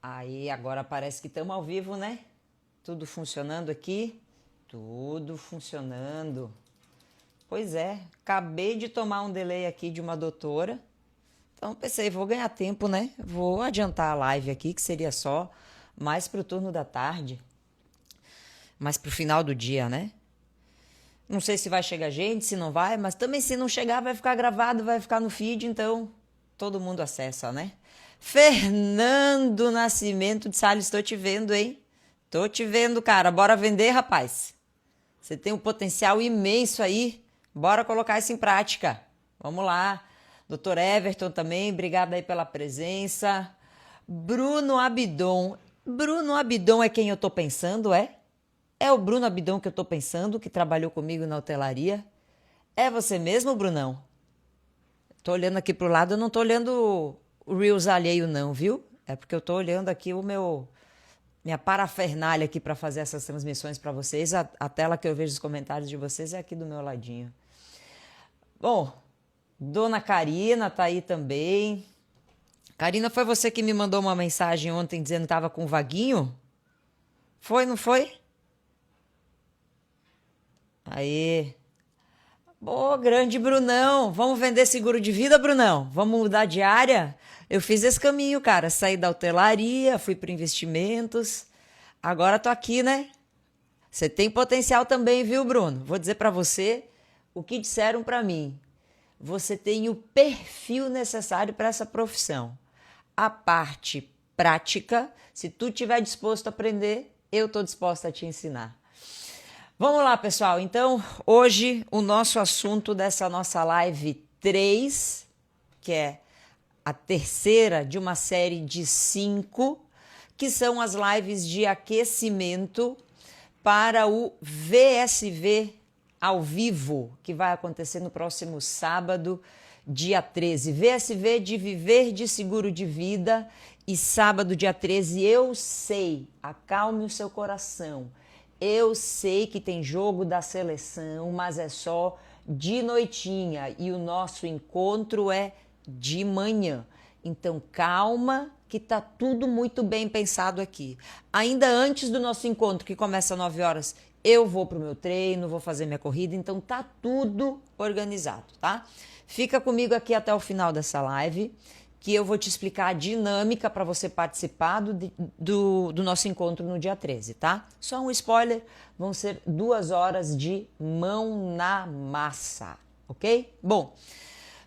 Aí, agora parece que estamos ao vivo, né? Tudo funcionando aqui? Tudo funcionando. Pois é, acabei de tomar um delay aqui de uma doutora. Então pensei, vou ganhar tempo, né? Vou adiantar a live aqui, que seria só mais pro turno da tarde. Mais pro final do dia, né? Não sei se vai chegar gente, se não vai, mas também se não chegar vai ficar gravado, vai ficar no feed, então todo mundo acessa, né? Fernando Nascimento de Salles, tô te vendo, hein? Tô te vendo, cara. Bora vender, rapaz. Você tem um potencial imenso aí. Bora colocar isso em prática. Vamos lá. Dr. Everton também, obrigado aí pela presença. Bruno Abidon. Bruno Abidon é quem eu tô pensando, é? É o Bruno Abidon que eu tô pensando, que trabalhou comigo na hotelaria? É você mesmo, Brunão? Tô olhando aqui pro lado, eu não tô olhando o Reels alheio não, viu? É porque eu tô olhando aqui minha parafernália aqui para fazer essas transmissões para vocês. A tela que eu vejo os comentários de vocês é aqui do meu ladinho. Bom, Dona Karina tá aí também. Karina, foi você que me mandou uma mensagem ontem dizendo que tava com vaguinho? Foi, não foi? Aí. Boa, grande Brunão. Vamos vender seguro de vida, Brunão? Vamos mudar de área? Eu fiz esse caminho, cara. Saí da hotelaria, fui para investimentos. Agora tô aqui, né? Você tem potencial também, viu, Bruno? Vou dizer para você o que disseram para mim. Você tem o perfil necessário para essa profissão. A parte prática, se tu estiver disposto a aprender, eu tô disposta a te ensinar. Vamos lá, pessoal. Então, hoje o nosso assunto dessa nossa live 3, que é a terceira de uma série de 5, que são as lives de aquecimento para o VSV ao vivo, que vai acontecer no próximo sábado, dia 13. VSV de Viver de Seguro de Vida, e sábado, dia 13, eu sei, acalme o seu coração. Eu sei que tem jogo da seleção, mas é só de noitinha e o nosso encontro é de manhã. Então calma que tá tudo muito bem pensado aqui. Ainda antes do nosso encontro, que começa às 9 horas, eu vou pro meu treino, vou fazer minha corrida, então tá tudo organizado, tá? Fica comigo aqui até o final dessa live, que eu vou te explicar a dinâmica para você participar do nosso encontro no dia 13, tá? Só um spoiler, vão ser 2 horas de mão na massa, ok? Bom,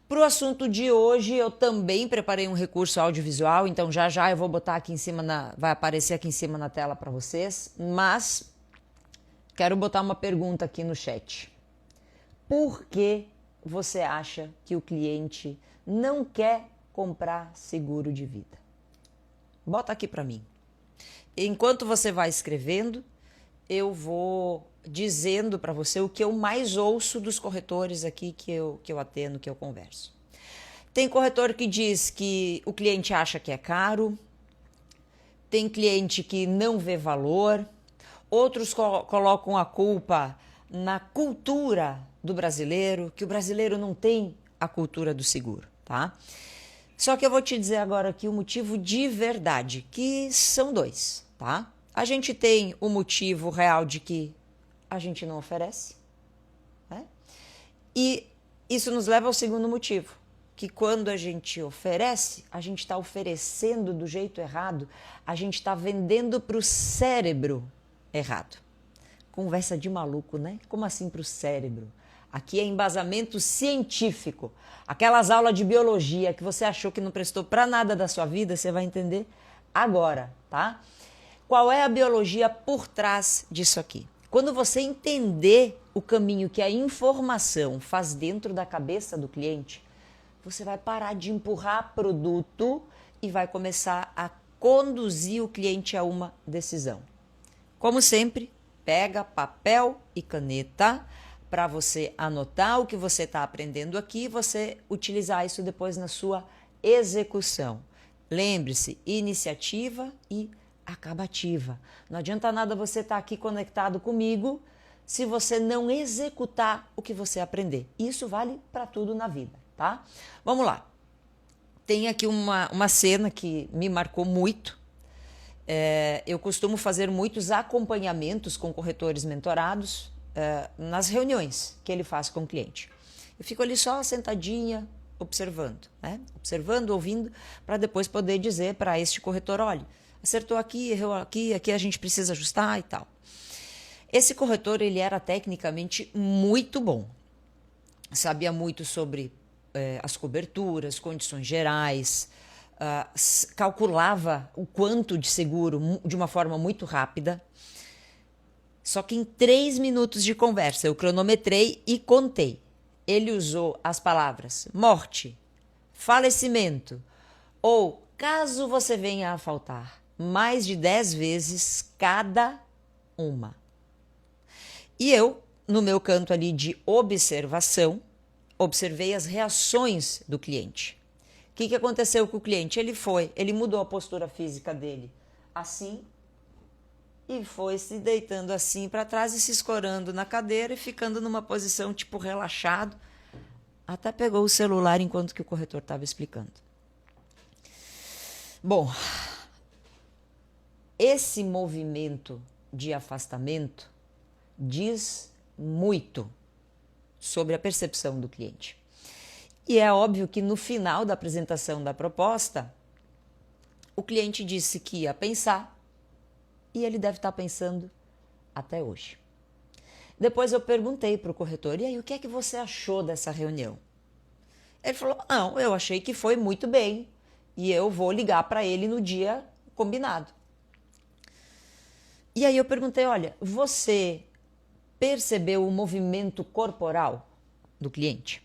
para o assunto de hoje, eu também preparei um recurso audiovisual, então já eu vou botar aqui em cima, vai aparecer aqui em cima na tela para vocês, mas quero botar uma pergunta aqui no chat. Por que você acha que o cliente não quer comprar seguro de vida? Bota aqui para mim. Enquanto você vai escrevendo, eu vou dizendo para você o que eu mais ouço dos corretores aqui que eu atendo, que eu converso. Tem corretor que diz que o cliente acha que é caro, tem cliente que não vê valor, outros colocam a culpa na cultura do brasileiro, que o brasileiro não tem a cultura do seguro, tá? Só que eu vou te dizer agora aqui o motivo de verdade, que são 2, tá? A gente tem o motivo real de que a gente não oferece, né? E isso nos leva ao segundo motivo, que quando a gente oferece, a gente está oferecendo do jeito errado, a gente está vendendo para o cérebro errado. Conversa de maluco, né? Como assim para o cérebro? Aqui é embasamento científico. Aquelas aulas de biologia que você achou que não prestou para nada da sua vida, você vai entender agora, tá? Qual é a biologia por trás disso aqui? Quando você entender o caminho que a informação faz dentro da cabeça do cliente, você vai parar de empurrar produto e vai começar a conduzir o cliente a uma decisão. Como sempre, pega papel e caneta para você anotar o que você está aprendendo aqui e você utilizar isso depois na sua execução. Lembre-se, iniciativa e acabativa. Não adianta nada você estar aqui conectado comigo se você não executar o que você aprender. Isso vale para tudo na vida, tá? Vamos lá. Tem aqui uma cena que me marcou muito, Eu costumo fazer muitos acompanhamentos com corretores mentorados nas reuniões que ele faz com o cliente. Eu fico ali só sentadinha, observando, né? Observando, ouvindo, para depois poder dizer para este corretor, olha, acertou aqui, errou aqui, aqui a gente precisa ajustar e tal. Esse corretor, ele era tecnicamente muito bom. Sabia muito sobre as coberturas, condições gerais, calculava o quanto de seguro de uma forma muito rápida. Só que em 3 minutos de conversa, eu cronometrei e contei. Ele usou as palavras morte, falecimento ou caso você venha a faltar, mais de 10 vezes cada uma. E eu, no meu canto ali de observação, observei as reações do cliente. O que aconteceu com o cliente? Ele mudou a postura física dele assim e foi se deitando assim para trás e se escorando na cadeira e ficando numa posição tipo relaxado. Até pegou o celular enquanto que o corretor estava explicando. Bom, esse movimento de afastamento diz muito sobre a percepção do cliente. E é óbvio que no final da apresentação da proposta, o cliente disse que ia pensar e ele deve estar pensando até hoje. Depois eu perguntei para o corretor, e aí, o que é que você achou dessa reunião? Ele falou, não, eu achei que foi muito bem e eu vou ligar para ele no dia combinado. E aí eu perguntei, olha, você percebeu o movimento corporal do cliente?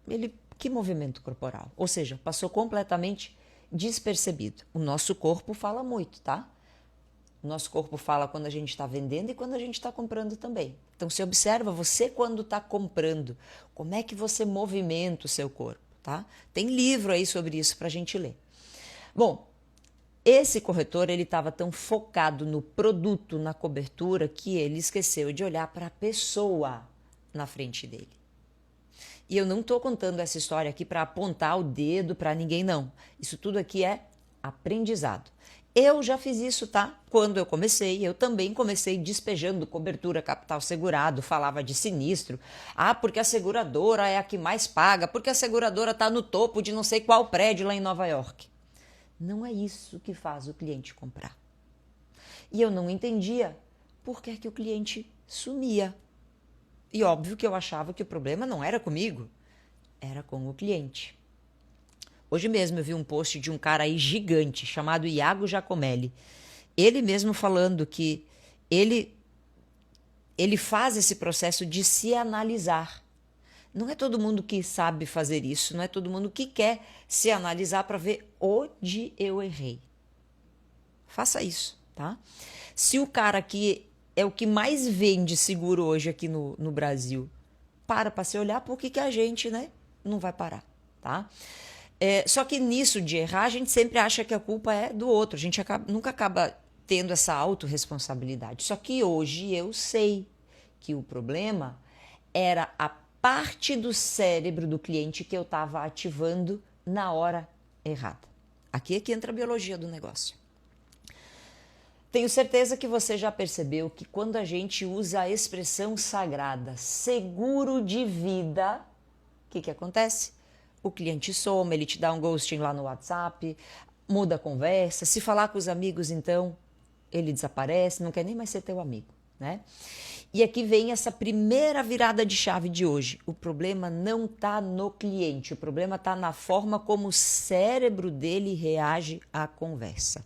Ele, que movimento corporal? Ou seja, passou completamente despercebido. O nosso corpo fala muito, tá? O nosso corpo fala quando a gente está vendendo e quando a gente está comprando também. Então, se observa você quando está comprando, como é que você movimenta o seu corpo, tá? Tem livro aí sobre isso para a gente ler. Bom, esse corretor, ele estava tão focado no produto, na cobertura, que ele esqueceu de olhar para a pessoa na frente dele. E eu não estou contando essa história aqui para apontar o dedo para ninguém, não. Isso tudo aqui é aprendizado. Eu já fiz isso, tá? Quando eu comecei, eu também comecei despejando cobertura, capital segurado, falava de sinistro. Ah, porque a seguradora é a que mais paga, porque a seguradora está no topo de não sei qual prédio lá em Nova York. Não é isso que faz o cliente comprar. E eu não entendia por que é que o cliente sumia. E óbvio que eu achava que o problema não era comigo, era com o cliente. Hoje mesmo eu vi um post de um cara aí gigante, chamado Iago Giacomelli. Ele mesmo falando que ele faz esse processo de se analisar. Não é todo mundo que sabe fazer isso, não é todo mundo que quer se analisar para ver onde eu errei. Faça isso, tá? Se o cara que é o que mais vende seguro hoje aqui no Brasil para se olhar, por que a gente, né, não vai parar, tá? Só que nisso de errar, a gente sempre acha que a culpa é do outro. A gente nunca acaba tendo essa autorresponsabilidade. Só que hoje eu sei que o problema era a parte do cérebro do cliente que eu estava ativando na hora errada. Aqui é que entra a biologia do negócio. Tenho certeza que você já percebeu que quando a gente usa a expressão sagrada seguro de vida, o que acontece? O cliente soma, ele te dá um ghosting lá no WhatsApp, muda a conversa. Se falar com os amigos, então, ele desaparece, não quer nem mais ser teu amigo, né? E aqui vem essa primeira virada de chave de hoje. O problema não está no cliente, o problema está na forma como o cérebro dele reage à conversa.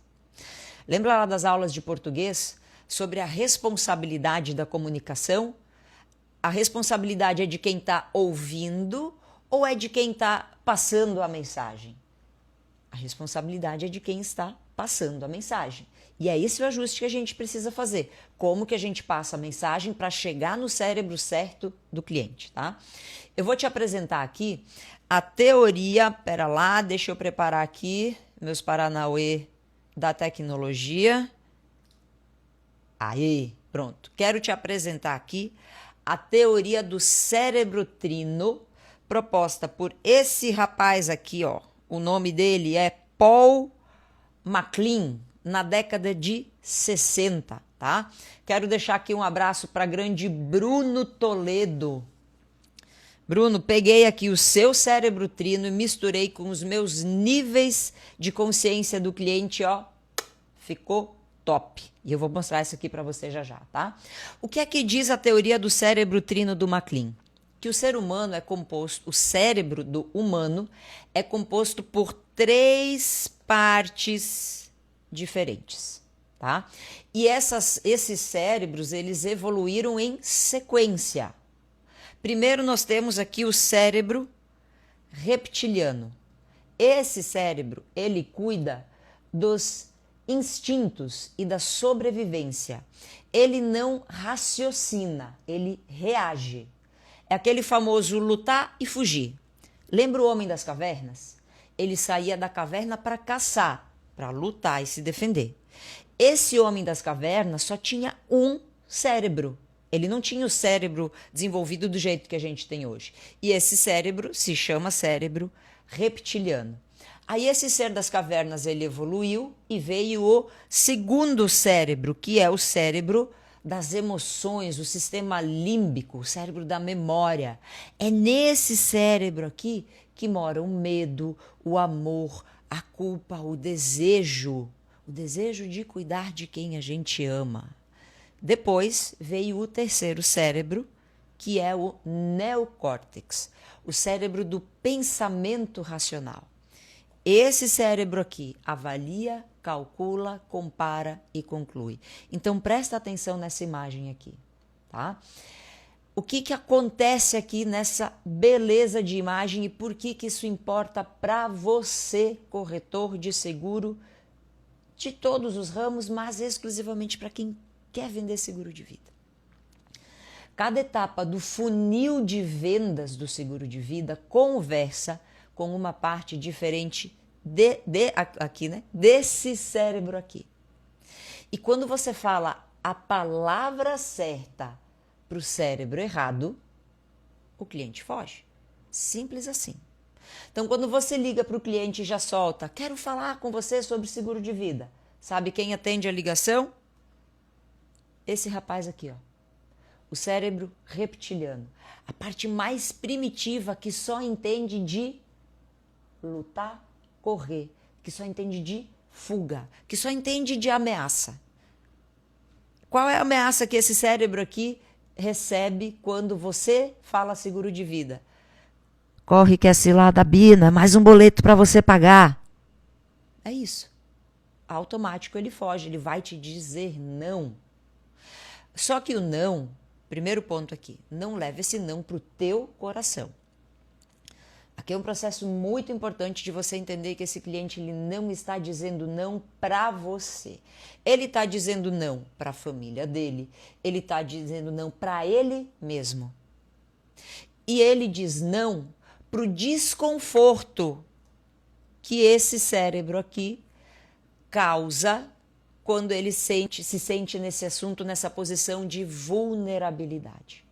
Lembra lá das aulas de português sobre a responsabilidade da comunicação? A responsabilidade é de quem está ouvindo ou é de quem está passando a mensagem? A responsabilidade é de quem está passando a mensagem. E é esse o ajuste que a gente precisa fazer. Como que a gente passa a mensagem para chegar no cérebro certo do cliente, tá? Eu vou te apresentar aqui a teoria, pera lá, deixa eu preparar aqui meus paranauê da tecnologia. Aí, pronto. Quero te apresentar aqui a teoria do cérebro trino, proposta por esse rapaz aqui, ó. O nome dele é Paul MacLean. na década de 60, tá? Quero deixar aqui um abraço para grande Bruno Toledo. Bruno, peguei aqui o seu cérebro trino e misturei com os meus níveis de consciência do cliente, ó, ficou top. E eu vou mostrar isso aqui para você já já, tá? O que é que diz a teoria do cérebro trino do MacLean? Que o ser humano é composto, o cérebro do humano é composto por 3 partes diferentes, tá? E esses cérebros, eles evoluíram em sequência. Primeiro nós temos aqui o cérebro reptiliano. Esse cérebro, ele cuida dos instintos e da sobrevivência. Ele não raciocina, ele reage. É aquele famoso lutar e fugir. Lembra o homem das cavernas? Ele saía da caverna para caçar, para lutar e se defender. Esse homem das cavernas só tinha um cérebro. Ele não tinha o cérebro desenvolvido do jeito que a gente tem hoje. E esse cérebro se chama cérebro reptiliano. Aí esse ser das cavernas, ele evoluiu e veio o segundo cérebro, que é o cérebro das emoções, o sistema límbico, o cérebro da memória. É nesse cérebro aqui que mora o medo, o amor, a culpa, o desejo de cuidar de quem a gente ama. Depois veio o terceiro cérebro, que é o neocórtex, o cérebro do pensamento racional. Esse cérebro aqui avalia, calcula, compara e conclui. Então presta atenção nessa imagem aqui, tá? O que acontece aqui nessa beleza de imagem e por que isso importa para você, corretor de seguro, de todos os ramos, mas exclusivamente para quem quer vender seguro de vida. Cada etapa do funil de vendas do seguro de vida conversa com uma parte diferente aqui, né? Desse cérebro aqui. E quando você fala a palavra certa para o cérebro errado, o cliente foge. Simples assim. Então, quando você liga para o cliente e já solta, quero falar com você sobre seguro de vida. Sabe quem atende a ligação? Esse rapaz aqui, ó. O cérebro reptiliano. A parte mais primitiva que só entende de lutar, correr, que só entende de fuga, que só entende de ameaça. Qual é a ameaça que esse cérebro aqui recebe quando você fala seguro de vida? Corre que é cilada, Bina, mais um boleto para você pagar. É isso. Automático ele foge, ele vai te dizer não. Só que o não, primeiro ponto aqui, não leve esse não para o teu coração. Aqui é um processo muito importante de você entender que esse cliente ele não está dizendo não para você. Ele está dizendo não para a família dele, ele está dizendo não para ele mesmo. E ele diz não para o desconforto que esse cérebro aqui causa quando ele se sente nesse assunto, nessa posição de vulnerabilidade.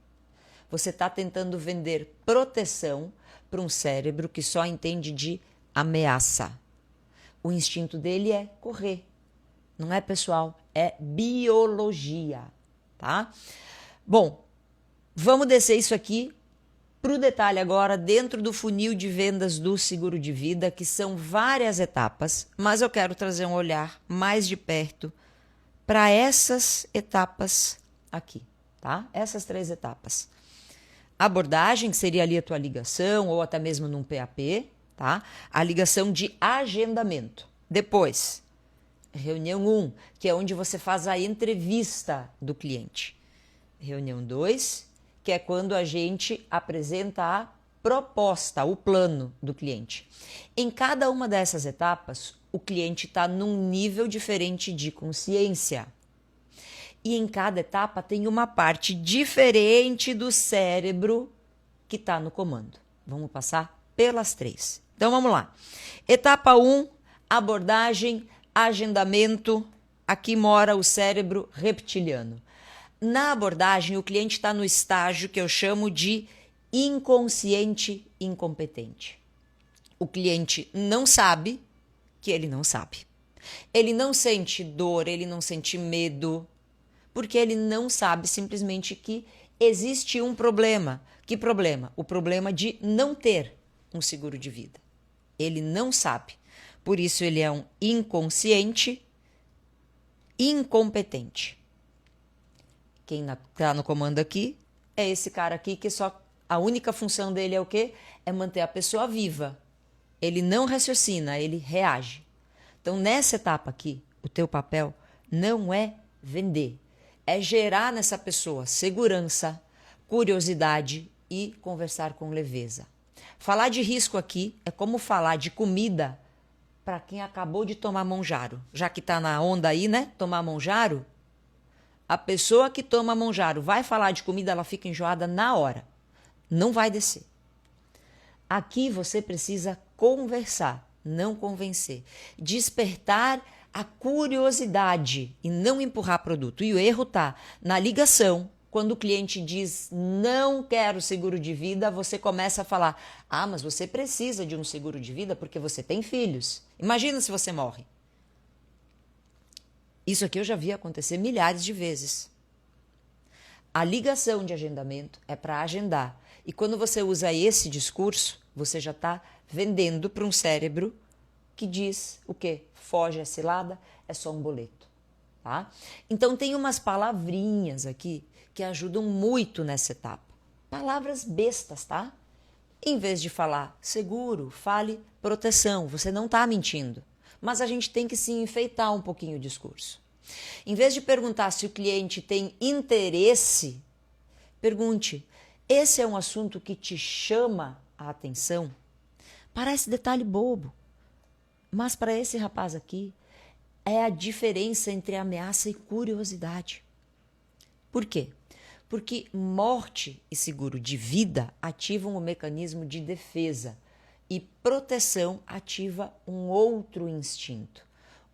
Você está tentando vender proteção para um cérebro que só entende de ameaça. O instinto dele é correr. Não é pessoal, é biologia, tá? Bom, vamos descer isso aqui para o detalhe agora dentro do funil de vendas do seguro de vida, que são várias etapas, mas eu quero trazer um olhar mais de perto para essas etapas aqui, tá? Essas 3 etapas. Abordagem, que seria ali a tua ligação ou até mesmo num PAP, tá? A ligação de agendamento. Depois, reunião 1, que é onde você faz a entrevista do cliente. Reunião 2, que é quando a gente apresenta a proposta, o plano do cliente. Em cada uma dessas etapas, o cliente está num nível diferente de consciência. E em cada etapa tem uma parte diferente do cérebro que está no comando. Vamos passar pelas 3. Então vamos lá. Etapa 1, abordagem, agendamento. Aqui mora o cérebro reptiliano. Na abordagem, o cliente está no estágio que eu chamo de inconsciente incompetente. O cliente não sabe que ele não sabe. Ele não sente dor, ele não sente medo, porque ele não sabe simplesmente que existe um problema. Que problema? O problema de não ter um seguro de vida. Ele não sabe. Por isso ele é um inconsciente, incompetente. Quem está no comando aqui é esse cara aqui que só a única função dele é o quê? É manter a pessoa viva. Ele não raciocina, ele reage. Então, nessa etapa aqui, o teu papel não é vender, é gerar nessa pessoa segurança, curiosidade e conversar com leveza. Falar de risco aqui é como falar de comida para quem acabou de tomar monjaro. Já que está na onda aí, né? Tomar monjaro, a pessoa que toma monjaro vai falar de comida, ela fica enjoada na hora. Não vai descer. Aqui você precisa conversar, não convencer. Despertar a curiosidade e não empurrar produto. E o erro está na ligação. Quando o cliente diz não quero seguro de vida, você começa a falar: ah, mas você precisa de um seguro de vida porque você tem filhos. Imagina se você morre. Isso aqui eu já vi acontecer milhares de vezes. A ligação de agendamento é para agendar. E quando você usa esse discurso, você já está vendendo para um cérebro que diz o quê? Foge a cilada, é só um boleto. Tá? Então tem umas palavrinhas aqui que ajudam muito nessa etapa. Palavras bestas, tá? Em vez de falar seguro, fale proteção. Você não está mentindo. Mas a gente tem que se enfeitar um pouquinho o discurso. Em vez de perguntar se o cliente tem interesse, pergunte: esse é um assunto que te chama a atenção? Parece detalhe bobo, mas para esse rapaz aqui é a diferença entre ameaça e curiosidade. Por quê? Porque morte e seguro de vida ativam o mecanismo de defesa e proteção ativa um outro instinto,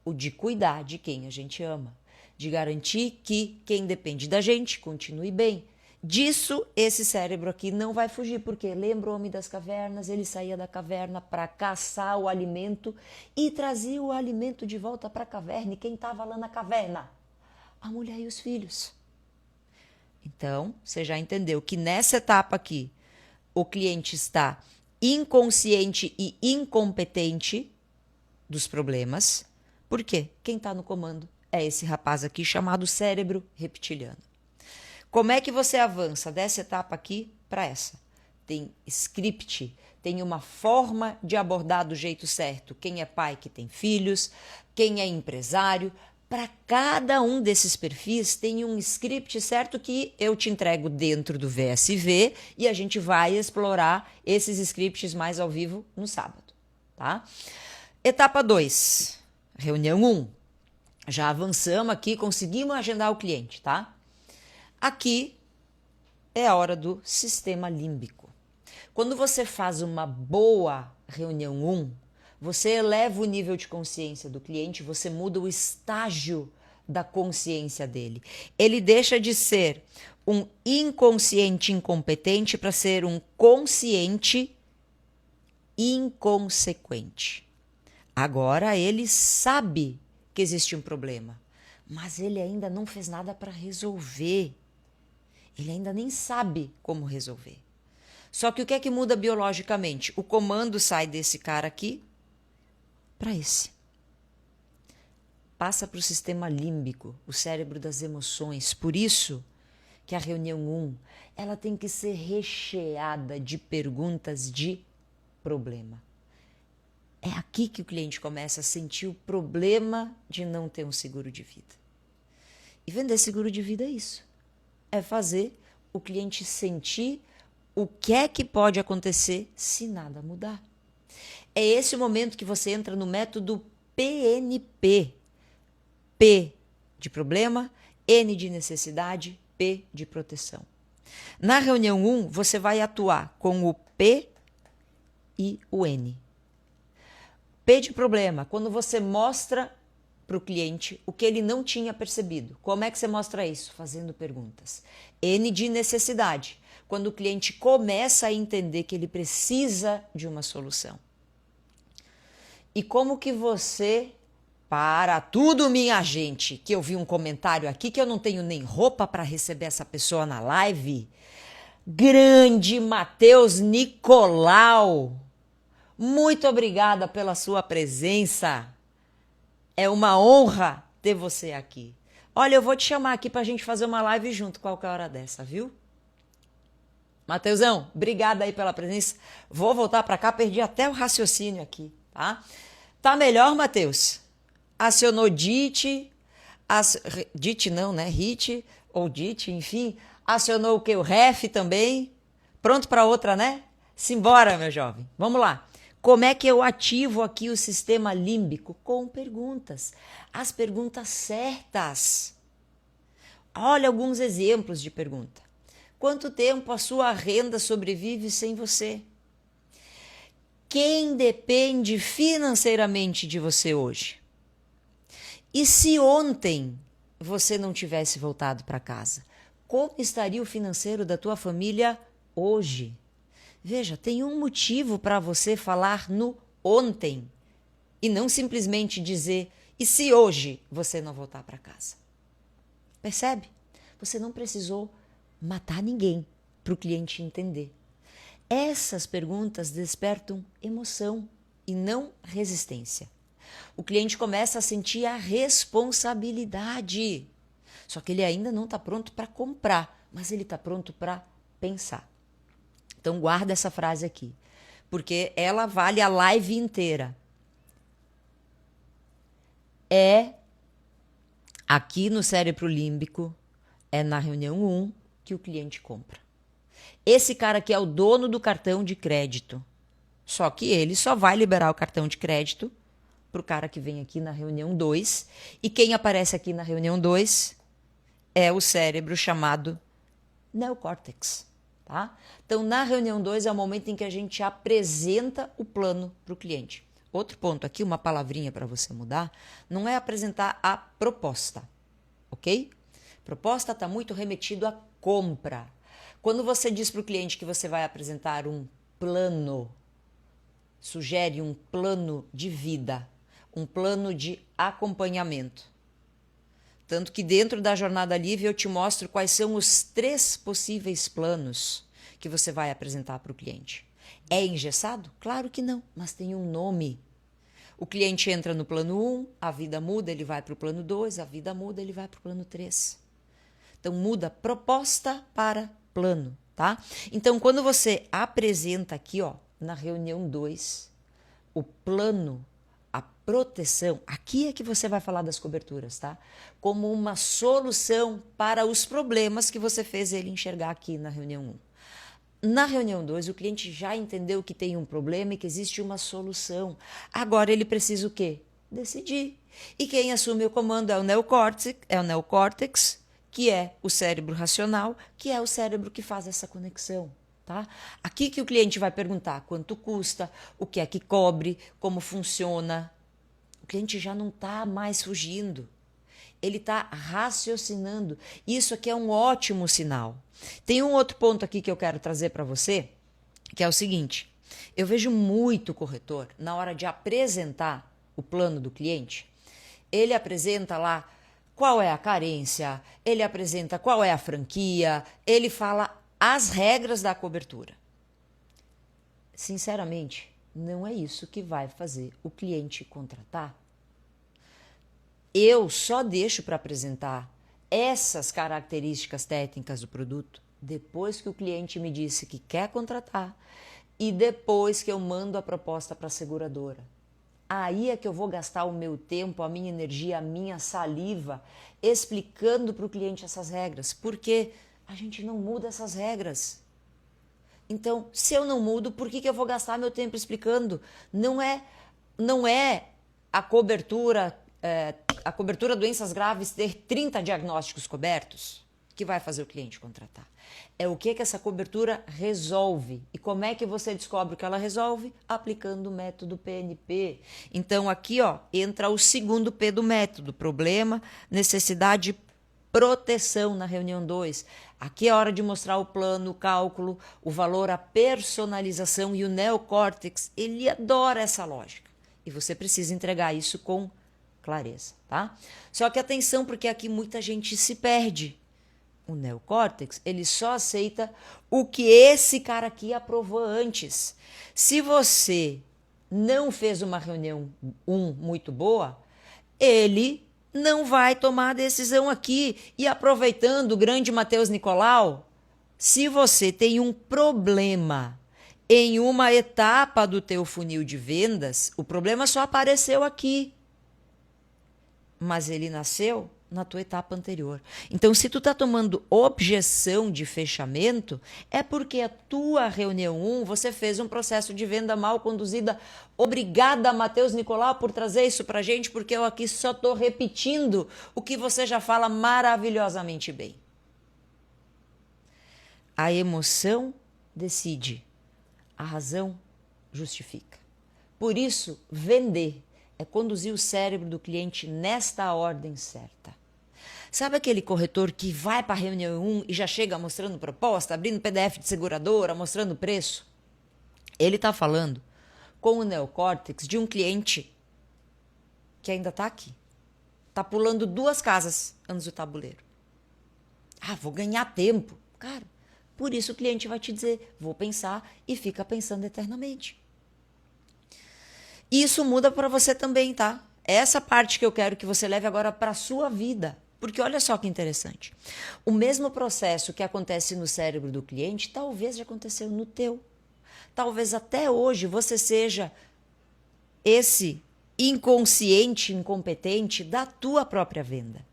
o de cuidar de quem a gente ama, de garantir que quem depende da gente continue bem. Disso, esse cérebro aqui não vai fugir, porque lembra o homem das cavernas? Ele saía da caverna para caçar o alimento e trazia o alimento de volta para a caverna. E quem estava lá na caverna? A mulher e os filhos. Então, você já entendeu que nessa etapa aqui, o cliente está inconsciente e incompetente dos problemas. Por quê? Quem está no comando é esse rapaz aqui chamado cérebro reptiliano. Como é que você avança dessa etapa aqui para essa? Tem script, tem uma forma de abordar do jeito certo. Quem é pai que tem filhos, quem é empresário. Para cada um desses perfis tem um script certo que eu te entrego dentro do VSV e a gente vai explorar esses scripts mais ao vivo no sábado. Tá? Etapa 2, reunião 1. Já avançamos aqui, conseguimos agendar o cliente, tá? Aqui é a hora do sistema límbico. Quando você faz uma boa reunião 1, você eleva o nível de consciência do cliente, você muda o estágio da consciência dele. Ele deixa de ser um inconsciente incompetente para ser um consciente inconsequente. Agora ele sabe que existe um problema, mas ele ainda não fez nada para resolver. Ele ainda nem sabe como resolver. Só que o que é que muda biologicamente? O comando sai desse cara aqui para esse. Passa para o sistema límbico, o cérebro das emoções. Por isso que a reunião 1, ela tem que ser recheada de perguntas de problema. É aqui que o cliente começa a sentir o problema de não ter um seguro de vida. E vender seguro de vida é isso. É fazer o cliente sentir o que é que pode acontecer se nada mudar. É esse o momento que você entra no método PNP. P de problema, N de necessidade, P de proteção. Na reunião 1, você vai atuar com o P e o N. P de problema, quando você mostra para o cliente o que ele não tinha percebido. Como é que você mostra isso? Fazendo perguntas. N de necessidade, quando o cliente começa a entender que ele precisa de uma solução. E como que você Para tudo, minha gente, que eu vi um comentário aqui que eu não tenho nem roupa para receber essa pessoa na live. Grande Matheus Nicolau, muito obrigada pela sua presença. É uma honra ter você aqui. Olha, eu vou te chamar aqui pra gente fazer uma live junto qualquer hora dessa, viu? Mateusão, obrigada aí pela presença. Vou voltar pra cá, perdi até o raciocínio aqui, tá? Tá melhor, Matheus? Acionou DIT, DIT não, né? HIT ou DIT, enfim. Acionou o que? O REF também. Pronto para outra, né? Simbora, meu jovem. Vamos lá. Como é que eu ativo aqui o sistema límbico? Com perguntas. As perguntas certas. Olha alguns exemplos de pergunta. Quanto tempo a sua renda sobrevive sem você? Quem depende financeiramente de você hoje? E se ontem você não tivesse voltado para casa, como estaria o financeiro da tua família hoje? Veja, tem um motivo para você falar no ontem e não simplesmente dizer e se hoje você não voltar para casa? Percebe? Você não precisou matar ninguém para o cliente entender. Essas perguntas despertam emoção e não resistência. O cliente começa a sentir a responsabilidade. Só que ele ainda não está pronto para comprar, mas ele está pronto para pensar. Então guarda essa frase aqui, porque ela vale a live inteira. É aqui no cérebro límbico, é na reunião 1 que o cliente compra. Esse cara aqui é o dono do cartão de crédito. Só que ele só vai liberar o cartão de crédito para o cara que vem aqui na reunião 2. E quem aparece aqui na reunião 2 é o cérebro chamado neocórtex. Tá? Então, na reunião 2 é o momento em que a gente apresenta o plano para o cliente. Outro ponto aqui, uma palavrinha para você mudar, não é apresentar a proposta, ok? Proposta está muito remetido à compra. Quando você diz para o cliente que você vai apresentar um plano, sugere um plano de vida, um plano de acompanhamento. Tanto que dentro da Jornada Livre eu te mostro quais são os 3 possíveis planos que você vai apresentar para o cliente. É engessado? Claro que não, mas tem um nome. O cliente entra no plano 1, a vida muda, ele vai para o plano 2, a vida muda, ele vai para o plano 3. Então muda proposta para plano, tá? Então quando você apresenta aqui, ó, na reunião 2, o plano, a proteção, aqui é que você vai falar das coberturas, tá? Como uma solução para os problemas que você fez ele enxergar aqui na reunião 1. Na reunião 2, o cliente já entendeu que tem um problema e que existe uma solução. Agora ele precisa o quê? Decidir. E quem assume o comando é o neocórtex, que é o cérebro racional, que é o cérebro que faz essa conexão. Tá? Aqui que o cliente vai perguntar quanto custa, o que é que cobre, como funciona. O cliente já não está mais fugindo. Ele está raciocinando. Isso aqui é um ótimo sinal. Tem um outro ponto aqui que eu quero trazer para você, que é o seguinte. Eu vejo muito corretor, na hora de apresentar o plano do cliente, ele apresenta lá qual é a carência, ele apresenta qual é a franquia, ele fala as regras da cobertura. Sinceramente, não é isso que vai fazer o cliente contratar. Eu só deixo para apresentar essas características técnicas do produto depois que o cliente me disse que quer contratar e depois que eu mando a proposta para a seguradora. Aí é que eu vou gastar o meu tempo, a minha energia, a minha saliva explicando para o cliente essas regras, porque a gente não muda essas regras. Então, se eu não mudo, por que eu vou gastar meu tempo explicando? Não é a cobertura doenças graves ter 30 diagnósticos cobertos que vai fazer o cliente contratar. É o que essa cobertura resolve. E como é que você descobre o que ela resolve? Aplicando o método PNP. Então, aqui ó, entra o segundo P do método. Problema, necessidade, proteção na reunião 2. Aqui é a hora de mostrar o plano, o cálculo, o valor, a personalização e o neocórtex. Ele adora essa lógica. E você precisa entregar isso com clareza, tá? Só que atenção, porque aqui muita gente se perde. O neocórtex, ele só aceita o que esse cara aqui aprovou antes. Se você não fez uma reunião 1 muito boa, ele não vai tomar a decisão aqui. E aproveitando o grande Matheus Nicolau, se você tem um problema em uma etapa do teu funil de vendas, o problema só apareceu aqui. Mas ele nasceu na tua etapa anterior. Então, se tu está tomando objeção de fechamento, é porque a tua reunião 1, você fez um processo de venda mal conduzida. Obrigada, Matheus Nicolau, por trazer isso para a gente, porque eu aqui só estou repetindo o que você já fala maravilhosamente bem. A emoção decide, a razão justifica. Por isso, vender é conduzir o cérebro do cliente nesta ordem certa. Sabe aquele corretor que vai para a reunião 1 e já chega mostrando proposta, abrindo PDF de seguradora, mostrando preço? Ele está falando com o neocórtex de um cliente que ainda está aqui. Está pulando 2 casas antes do tabuleiro. Ah, vou ganhar tempo. Cara, por isso o cliente vai te dizer, vou pensar, e fica pensando eternamente. Isso muda para você também, tá? Essa parte que eu quero que você leve agora para a sua vida. Porque olha só que interessante. O mesmo processo que acontece no cérebro do cliente, talvez já aconteceu no teu. Talvez até hoje você seja esse inconsciente, incompetente da tua própria venda.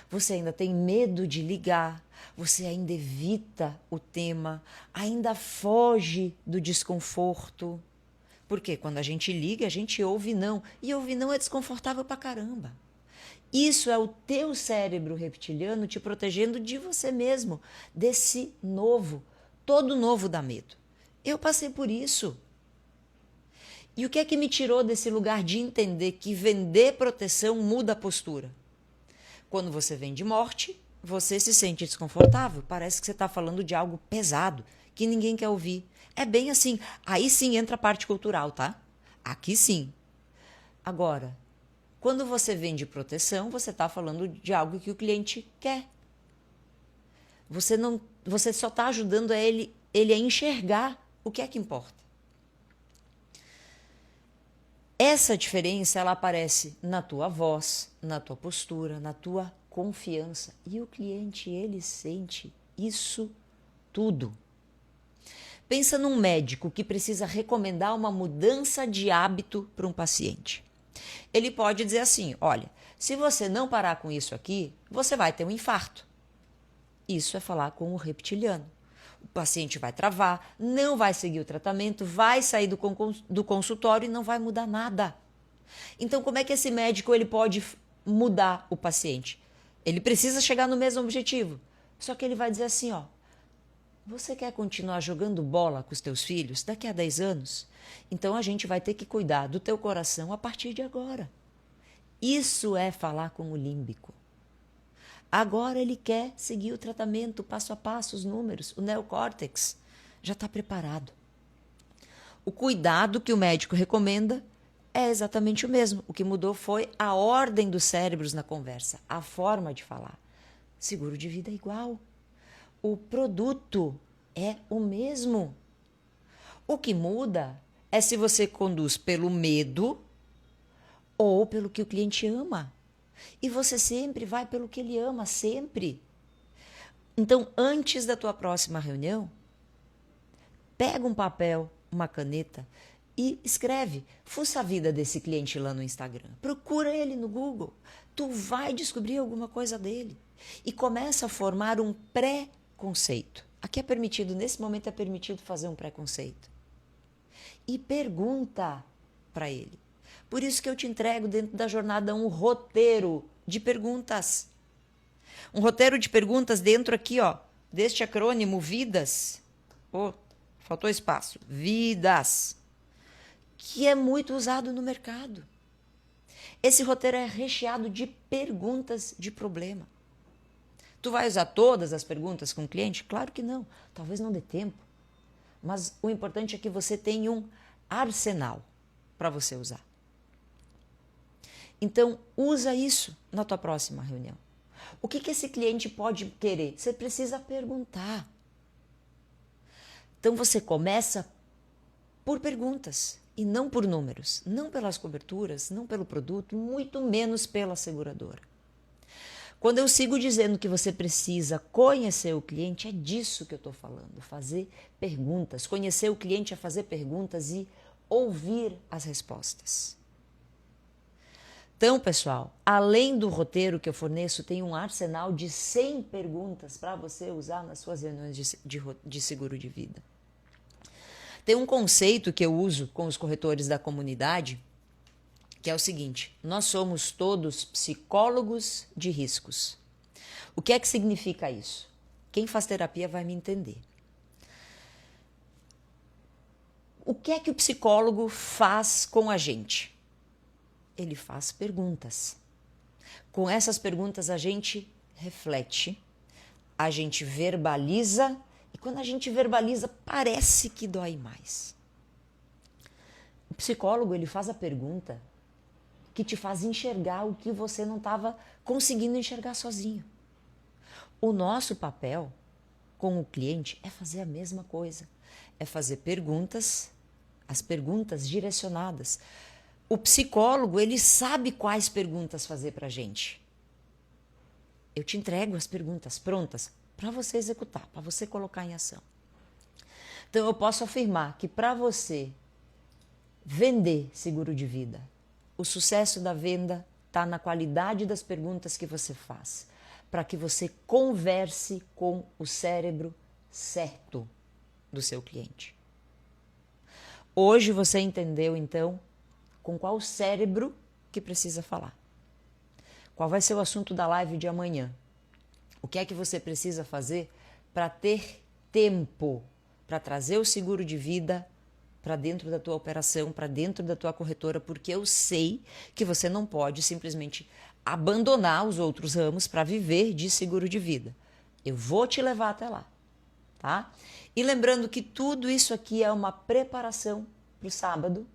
Você ainda tem medo de ligar, você ainda evita o tema, ainda foge do desconforto. Porque quando a gente liga, a gente ouve não. E ouvir não é desconfortável pra caramba. Isso é o teu cérebro reptiliano te protegendo de você mesmo, desse novo. Todo novo dá medo. Eu passei por isso. E o que é que me tirou desse lugar de entender que vender proteção muda a postura? Quando você vende morte, você se sente desconfortável. Parece que você está falando de algo pesado, que ninguém quer ouvir. É bem assim. Aí sim entra a parte cultural, tá? Aqui sim. Agora, quando você vende proteção, você está falando de algo que o cliente quer. Você só está ajudando ele a enxergar o que é que importa. Essa diferença, ela aparece na tua voz, na tua postura, na tua confiança. E o cliente, ele sente isso tudo. Pensa num médico que precisa recomendar uma mudança de hábito para um paciente. Ele pode dizer assim, olha, se você não parar com isso aqui, você vai ter um infarto. Isso é falar com o reptiliano. O paciente vai travar, não vai seguir o tratamento, vai sair do consultório e não vai mudar nada. Então, como é que esse médico ele pode mudar o paciente? Ele precisa chegar no mesmo objetivo. Só que ele vai dizer assim, ó, você quer continuar jogando bola com os teus filhos daqui a 10 anos? Então a gente vai ter que cuidar do teu coração a partir de agora. Isso é falar com o límbico. Agora ele quer seguir o tratamento passo a passo, os números, o neocórtex já está preparado. O cuidado que o médico recomenda é exatamente o mesmo. O que mudou foi a ordem dos cérebros na conversa, a forma de falar. Seguro de vida é igual. O produto é o mesmo. O que muda é se você conduz pelo medo ou pelo que o cliente ama. E você sempre vai pelo que ele ama, sempre. Então, antes da tua próxima reunião, pega um papel, uma caneta e escreve. Fuça a vida desse cliente lá no Instagram. Procura ele no Google. Tu vai descobrir alguma coisa dele. E começa a formar um pré-conceito. Aqui é permitido, nesse momento é permitido fazer um pré-conceito. E pergunta para ele. Por isso que eu te entrego dentro da jornada um roteiro de perguntas. Um roteiro de perguntas dentro aqui, ó, deste acrônimo VIDAS. Oh, faltou espaço. VIDAS. Que é muito usado no mercado. Esse roteiro é recheado de perguntas de problema. Tu vai usar todas as perguntas com o cliente? Claro que não. Talvez não dê tempo. Mas o importante é que você tenha um arsenal para você usar. Então, usa isso na tua próxima reunião. O que esse cliente pode querer? Você precisa perguntar. Então, você começa por perguntas e não por números, não pelas coberturas, não pelo produto, muito menos pela seguradora. Quando eu sigo dizendo que você precisa conhecer o cliente, é disso que eu estou falando, fazer perguntas. Conhecer o cliente é fazer perguntas e ouvir as respostas. Então, pessoal, além do roteiro que eu forneço, tem um arsenal de 100 perguntas para você usar nas suas reuniões de seguro de vida. Tem um conceito que eu uso com os corretores da comunidade, que é o seguinte: nós somos todos psicólogos de riscos. O que é que significa isso? Quem faz terapia vai me entender. O que é que o psicólogo faz com a gente? Ele faz perguntas. Com essas perguntas a gente reflete, a gente verbaliza, e quando a gente verbaliza parece que dói mais. O psicólogo, ele faz a pergunta que te faz enxergar o que você não estava conseguindo enxergar sozinho. O nosso papel com o cliente é fazer a mesma coisa, é fazer perguntas, as perguntas direcionadas. O psicólogo, ele sabe quais perguntas fazer para a gente. Eu te entrego as perguntas prontas para você executar, para você colocar em ação. Então, eu posso afirmar que para você vender seguro de vida, o sucesso da venda está na qualidade das perguntas que você faz, para que você converse com o cérebro certo do seu cliente. Hoje você entendeu, então, com qual cérebro que precisa falar. Qual vai ser o assunto da live de amanhã? O que é que você precisa fazer para ter tempo para trazer o seguro de vida para dentro da tua operação, para dentro da tua corretora, porque eu sei que você não pode simplesmente abandonar os outros ramos para viver de seguro de vida. Eu vou te levar até lá, tá? E lembrando que tudo isso aqui é uma preparação para o sábado,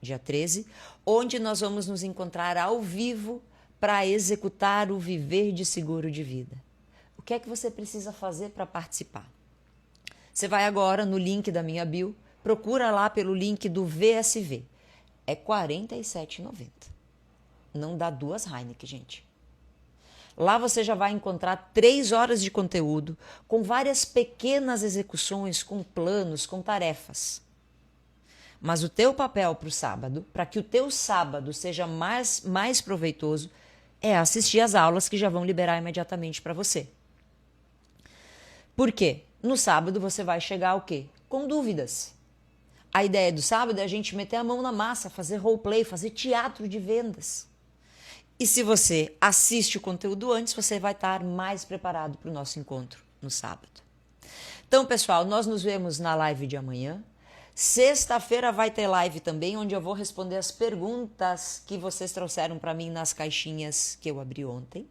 dia 13, onde nós vamos nos encontrar ao vivo para executar o viver de seguro de vida. O que é que você precisa fazer para participar? Você vai agora no link da minha bio, procura lá pelo link do VSV. É R$ 47,90. Não dá 2 Heineken, gente. Lá você já vai encontrar 3 horas de conteúdo com várias pequenas execuções, com planos, com tarefas. Mas o teu papel para o sábado, para que o teu sábado seja mais proveitoso, é assistir às aulas que já vão liberar imediatamente para você. Por quê? No sábado você vai chegar o quê? Com dúvidas. A ideia do sábado é a gente meter a mão na massa, fazer roleplay, fazer teatro de vendas. E se você assiste o conteúdo antes, você vai estar mais preparado para o nosso encontro no sábado. Então, pessoal, nós nos vemos na live de amanhã. Sexta-feira vai ter live também, onde eu vou responder as perguntas que vocês trouxeram para mim nas caixinhas que eu abri ontem.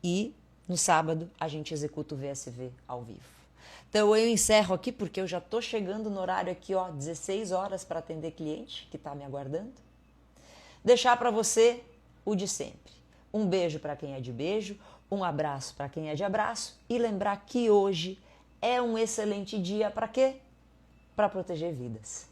E no sábado a gente executa o VSV ao vivo. Então eu encerro aqui porque eu já estou chegando no horário aqui, 16 horas para atender cliente que está me aguardando. Deixar para você o de sempre. Um beijo para quem é de beijo, um abraço para quem é de abraço e lembrar que hoje é um excelente dia para quê? Para proteger vidas.